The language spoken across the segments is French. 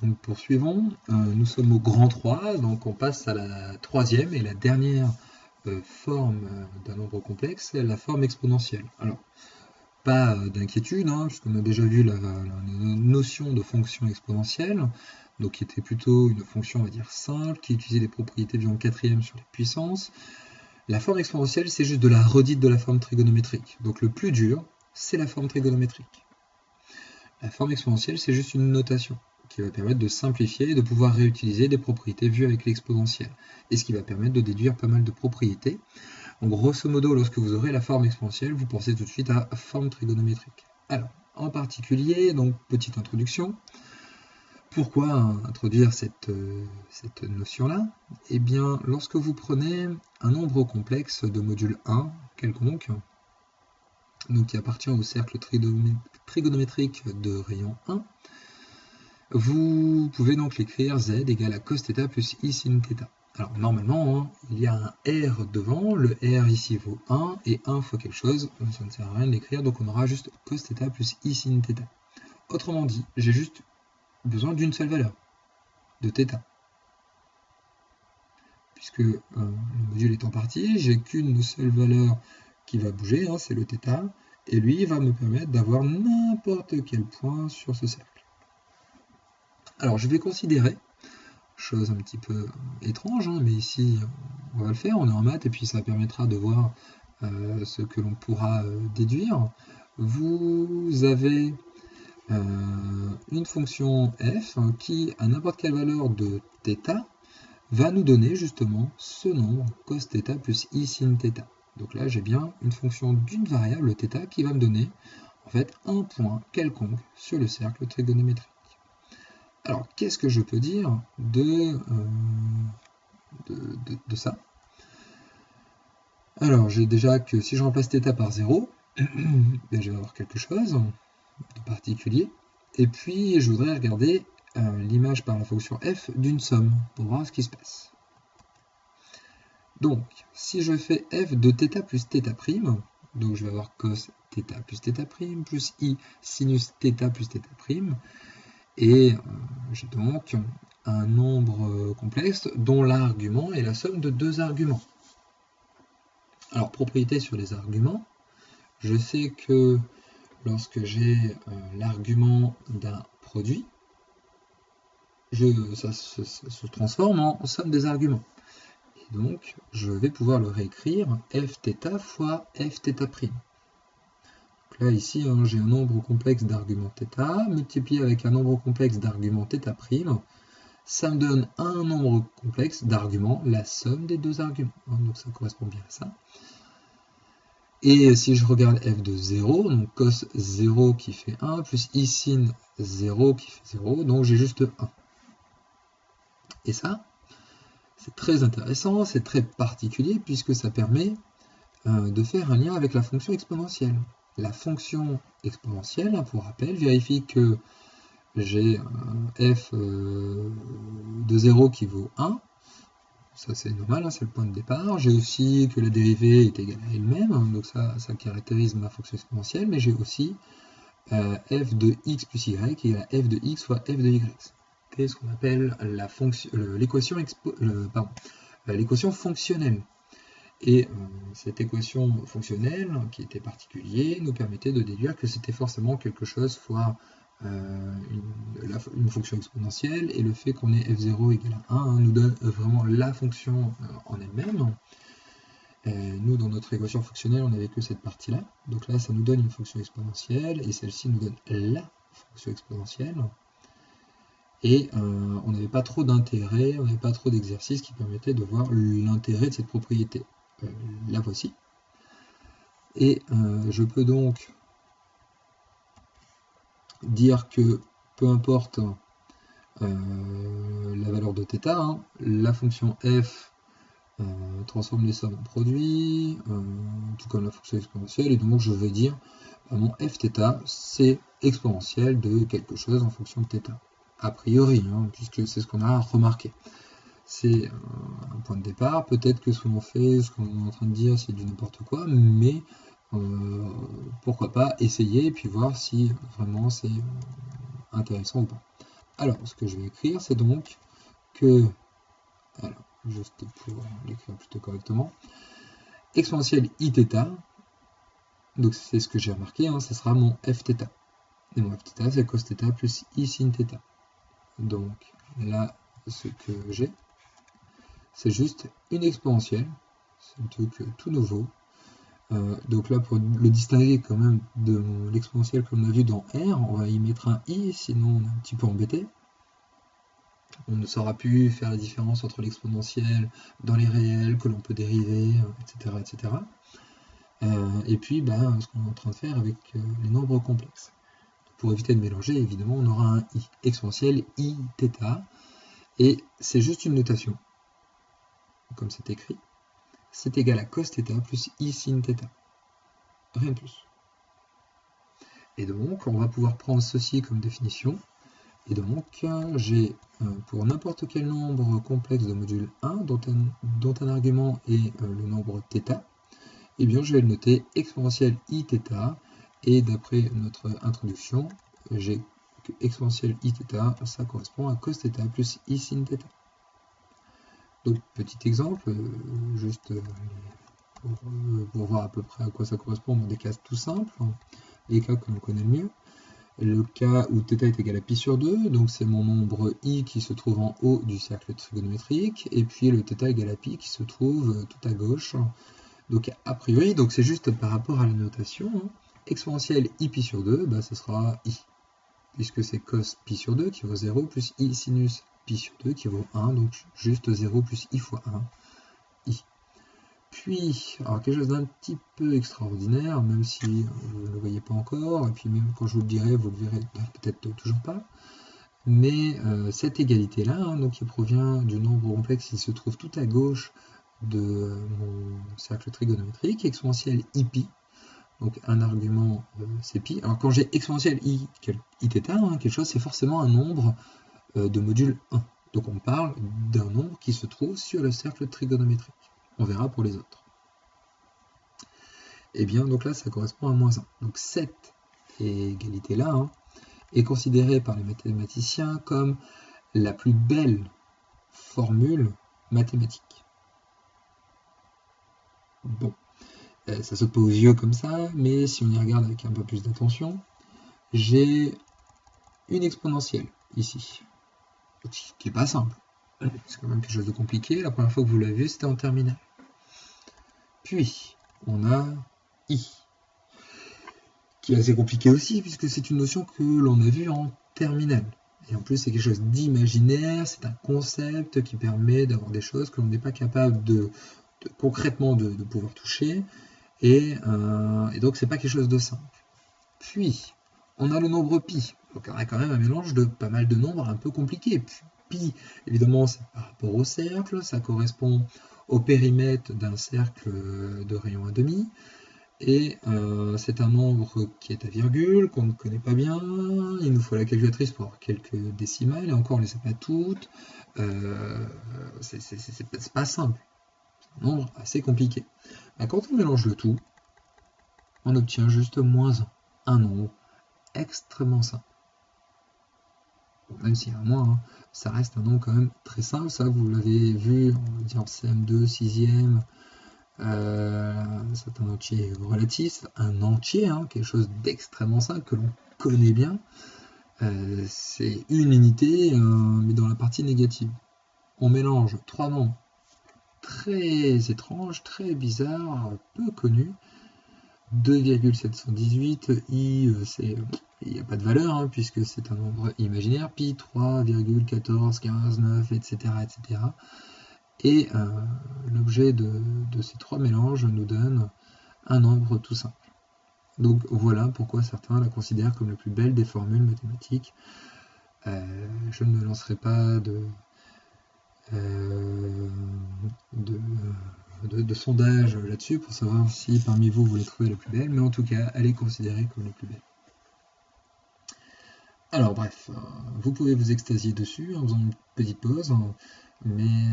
Donc poursuivons, nous sommes au grand 3, donc on passe à la troisième et la dernière forme d'un nombre complexe, la forme exponentielle. Alors, pas d'inquiétude, hein, puisqu'on a déjà vu la notion de fonction exponentielle, donc qui était plutôt une fonction, on va dire, simple, qui utilisait les propriétés du 4e sur les puissances. La forme exponentielle, c'est juste de la redite de la forme trigonométrique. Donc le plus dur, c'est la forme trigonométrique. La forme exponentielle, c'est juste une notation qui va permettre de simplifier et de pouvoir réutiliser des propriétés vues avec l'exponentielle, et ce qui va permettre de déduire pas mal de propriétés. Donc, grosso modo, lorsque vous aurez la forme exponentielle, vous pensez tout de suite à forme trigonométrique. Alors, en particulier, donc petite introduction, pourquoi introduire cette notion-là? Eh bien, lorsque vous prenez un nombre complexe de module 1, quelconque, donc qui appartient au cercle trigonométrique de rayon 1, vous pouvez donc l'écrire z égale à cos θ plus i sin θ. Alors normalement, hein, il y a un r devant, le r ici vaut 1, et 1 fois quelque chose, ça ne sert à rien de l'écrire, donc on aura juste cos θ plus i sin θ. Autrement dit, j'ai juste besoin d'une seule valeur, de θ. Puisque le module est en partie, j'ai qu'une seule valeur qui va bouger, hein, c'est le θ, et lui va me permettre d'avoir n'importe quel point sur ce cercle. Alors je vais considérer, chose un petit peu étrange, hein, mais ici on va le faire, on est en maths et puis ça permettra de voir ce que l'on pourra déduire. Vous avez une fonction f qui, à n'importe quelle valeur de θ, va nous donner justement ce nombre cos θ plus i sin θ. Donc là j'ai bien une fonction d'une variable θ qui va me donner en fait un point quelconque sur le cercle trigonométrique. Alors, qu'est-ce que je peux dire de ça? Alors, j'ai déjà que si je remplace θ par 0, ben, je vais avoir quelque chose de particulier. Et puis, je voudrais regarder l'image par la fonction f d'une somme pour voir ce qui se passe. Donc, si je fais f de θ plus θ', donc je vais avoir cos θ plus θ' plus i sinus θ plus θ', et j'ai donc un nombre complexe dont l'argument est la somme de deux arguments. Alors, propriété sur les arguments, je sais que lorsque j'ai l'argument d'un produit, ça se transforme en somme des arguments. Et donc, je vais pouvoir le réécrire fθ fois fθ'. Là, ici, hein, j'ai un nombre complexe d'arguments θ multiplié avec un nombre complexe d'arguments θ'. Ça me donne un nombre complexe d'arguments, la somme des deux arguments. Donc ça correspond bien à ça. Et si je regarde f de 0, donc cos 0 qui fait 1, plus i sin 0 qui fait 0, donc j'ai juste 1. Et ça, c'est très intéressant, c'est très particulier, puisque ça permet de faire un lien avec la fonction exponentielle. La fonction exponentielle, pour rappel, vérifie que j'ai f de 0 qui vaut 1, ça c'est normal, hein, c'est le point de départ. J'ai aussi que la dérivée est égale à elle-même, donc ça caractérise ma fonction exponentielle, mais j'ai aussi f de x plus y égale à f de x fois f de y. C'est ce qu'on appelle l'équation fonctionnelle. Et cette équation fonctionnelle, qui était particulière, nous permettait de déduire que c'était forcément quelque chose fois une fonction exponentielle, et le fait qu'on ait f0 égale à 1 nous donne vraiment la fonction en elle-même. Nous, dans notre équation fonctionnelle, on n'avait que cette partie-là. Donc là, ça nous donne une fonction exponentielle, et celle-ci nous donne la fonction exponentielle. Et on n'avait pas trop d'intérêt, on n'avait pas trop d'exercices qui permettaient de voir l'intérêt de cette propriété. La voici. Et je peux donc dire que peu importe la valeur de θ, hein, la fonction f transforme les sommes en produits, tout comme la fonction exponentielle, et donc je vais dire mon fθ c'est exponentielle de quelque chose en fonction de θ. A priori, hein, puisque c'est ce qu'on a remarqué. C'est un point de départ, peut-être que ce qu'on fait, ce qu'on est en train de dire, c'est du n'importe quoi, mais pourquoi pas essayer et puis voir si vraiment c'est intéressant ou pas. Alors, ce que je vais écrire, c'est donc que, alors, juste pour l'écrire plutôt correctement, exponentielle iθ, donc c'est ce que j'ai remarqué, hein, ça sera mon fθ. Et mon fθ, c'est cos θ plus i sin θ. Donc là, ce que j'ai, c'est juste une exponentielle, c'est un truc tout nouveau. Donc là, pour le distinguer quand même de l'exponentielle qu'on a vu dans R, on va y mettre un i, sinon on est un petit peu embêté. On ne saura plus faire la différence entre l'exponentielle dans les réels, que l'on peut dériver, etc. etc. Et puis, ce qu'on est en train de faire avec les nombres complexes. Pour éviter de mélanger, évidemment, on aura un i, exponentielle i θ, et c'est juste une notation, comme c'est écrit. C'est égal à cos θ plus i sin θ. Rien de plus. Et donc, on va pouvoir prendre ceci comme définition. Et donc, j'ai pour n'importe quel nombre complexe de module 1, dont un argument est le nombre θ, eh bien, je vais le noter exponentielle iθ, et d'après notre introduction, j'ai que exponentielle iθ, ça correspond à cos θ plus i sin θ. Donc, petit exemple, juste pour voir à peu près à quoi ça correspond dans des cas tout simples, les cas que l'on connaît le mieux. Le cas où θ est égal à pi sur 2, donc c'est mon nombre i qui se trouve en haut du cercle trigonométrique, et puis le θ égal à pi qui se trouve tout à gauche. Donc a priori, donc c'est juste par rapport à la notation, hein, exponentielle i pi sur 2, ce sera i, puisque c'est cos pi sur 2 qui vaut 0, plus i sinus pi sur 2 qui vaut 1, donc juste 0 plus i fois 1, i. Puis, alors quelque chose d'un petit peu extraordinaire, même si vous ne le voyez pas encore, et puis même quand je vous le dirai, vous le verrez peut-être toujours pas, mais cette égalité-là, hein, donc qui provient du nombre complexe qui se trouve tout à gauche de mon cercle trigonométrique, exponentielle i pi, donc un argument c'est pi. Alors quand j'ai exponentielle i θ, hein, quelque chose, c'est forcément un nombre de module 1. Donc on parle d'un nombre qui se trouve sur le cercle trigonométrique. On verra pour les autres. Et bien donc là ça correspond à moins 1. Donc cette égalité-là, hein, est considérée par les mathématiciens comme la plus belle formule mathématique. Bon, ça saute pas aux yeux comme ça, mais si on y regarde avec un peu plus d'attention, j'ai une exponentielle ici, qui n'est pas simple. C'est quand même quelque chose de compliqué. La première fois que vous l'avez vu, c'était en terminale. Puis, on a i, qui est assez compliqué aussi, puisque c'est une notion que l'on a vue en terminale. Et en plus, c'est quelque chose d'imaginaire, c'est un concept qui permet d'avoir des choses que l'on n'est pas capable concrètement de pouvoir toucher, et donc c'est pas quelque chose de simple. Puis, on a le nombre pi. Donc on a quand même un mélange de pas mal de nombres un peu compliqués. Pi, évidemment, c'est par rapport au cercle, ça correspond au périmètre d'un cercle de rayon 1,5. Et c'est un nombre qui est à virgule, qu'on ne connaît pas bien. Il nous faut la calculatrice pour avoir quelques décimales, et encore on ne les a pas toutes. C'est pas simple. C'est un nombre assez compliqué. Quand on mélange le tout, on obtient juste moins 1. Un nombre extrêmement simple. Bon, même s'il y a un moins, hein, ça reste un nombre quand même très simple. Ça, vous l'avez vu, on va dire en CM2, 6e, c'est un entier relatif, un entier, hein, quelque chose d'extrêmement simple que l'on connaît bien. C'est une unité, mais dans la partie négative. On mélange trois nombres très étranges, très bizarres, peu connus. 2,718, i, il n'y a pas de valeur, hein, puisque c'est un nombre imaginaire, pi 3,14, 9, etc. etc. Et l'objet de ces trois mélanges nous donne un nombre tout simple. Donc voilà pourquoi certains la considèrent comme la plus belle des formules mathématiques. Je ne me lancerai pas de sondage là-dessus pour savoir si parmi vous les trouvez la plus belle, mais en tout cas, elle est considérée comme la plus belle. Alors bref, vous pouvez vous extasier dessus en faisant une petite pause, mais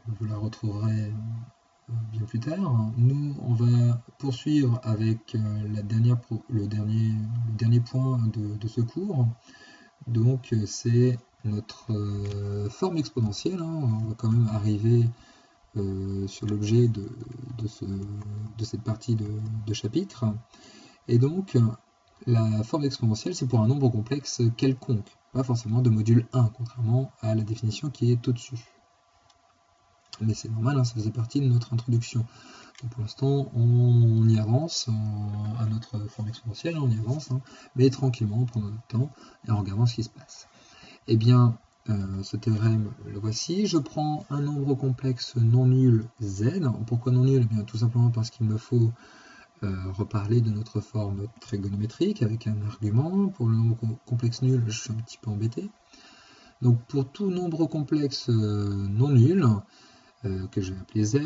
vous la retrouverez bien plus tard. Nous, on va poursuivre avec le dernier point de ce cours, Donc c'est notre forme exponentielle, hein. On va quand même arriver sur l'objet de cette partie de chapitre. Et donc la forme exponentielle, c'est pour un nombre complexe quelconque, pas forcément de module 1, contrairement à la définition qui est au-dessus. Mais c'est normal, hein, ça faisait partie de notre introduction. Donc pour l'instant, on y avance à notre forme exponentielle, on y avance, hein, mais tranquillement, en prenant notre temps et en regardant ce qui se passe. Eh bien, ce théorème, le voici. Je prends un nombre complexe non nul z. Pourquoi non nul? Eh bien, tout simplement parce qu'il me faut reparler de notre forme trigonométrique avec un argument. Pour le nombre complexe nul, je suis un petit peu embêté. Donc pour tout nombre complexe non nul, que je vais appeler z,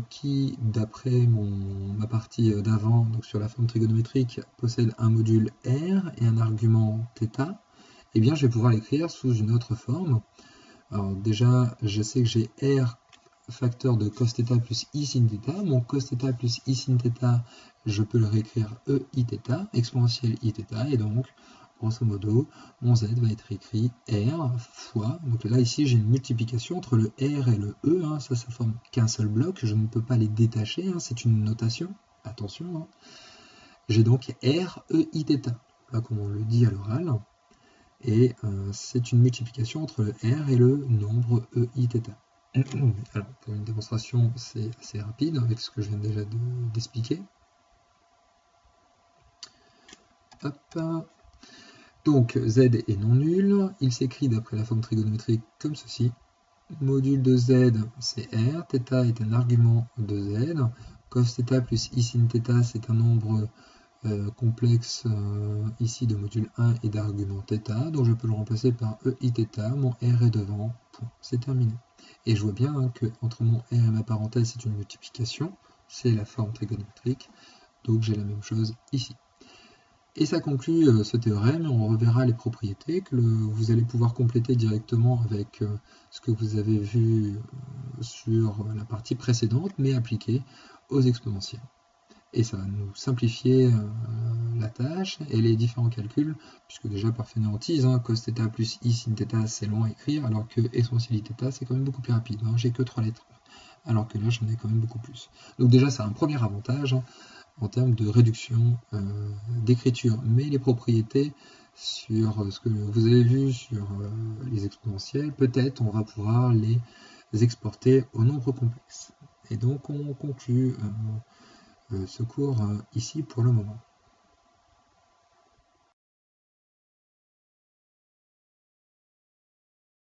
qui d'après ma partie d'avant, donc sur la forme trigonométrique, possède un module r et un argument θ, eh bien je vais pouvoir l'écrire sous une autre forme. Alors déjà, je sais que j'ai r facteur de cos θ plus i sin θ. Mon cos θ plus i sin θ, je peux le réécrire e i θ, exponentielle i θ, et donc, grosso modo, mon z va être écrit r fois, donc là ici j'ai une multiplication entre le r et le e, hein, ça forme qu'un seul bloc, je ne peux pas les détacher, hein, c'est une notation, attention, hein. J'ai donc r e i θ, là comme on le dit à l'oral, et c'est une multiplication entre le r et le nombre e i θ. Alors, pour une démonstration, c'est assez rapide avec ce que je viens déjà d'expliquer. Donc, z est non nul. Il s'écrit d'après la forme trigonométrique comme ceci. Module de z, c'est r. θ est un argument de z. Cos θ plus i sin θ, c'est un nombre complexe ici de module 1 et d'argument θ. Donc, je peux le remplacer par e i θ. Mon r est devant. Point. C'est terminé. Et je vois bien hein, que entre mon r et ma parenthèse, c'est une multiplication. C'est la forme trigonométrique. Donc, j'ai la même chose ici. Et ça conclut ce théorème. On reverra les propriétés que vous allez pouvoir compléter directement avec ce que vous avez vu sur la partie précédente, mais appliqué aux exponentielles. Et ça va nous simplifier la tâche et les différents calculs, puisque déjà par fainéantise, hein, cos θ plus i sin θ, c'est long à écrire, alors que exponentielle θ, c'est quand même beaucoup plus rapide. Hein, j'ai que 3 lettres, alors que là, j'en ai quand même beaucoup plus. Donc déjà, c'est un premier avantage, hein, en termes de réduction d'écriture, mais les propriétés sur ce que vous avez vu sur les exponentielles, peut-être on va pouvoir les exporter au nombre complexe. Et donc on conclut ce cours ici pour le moment.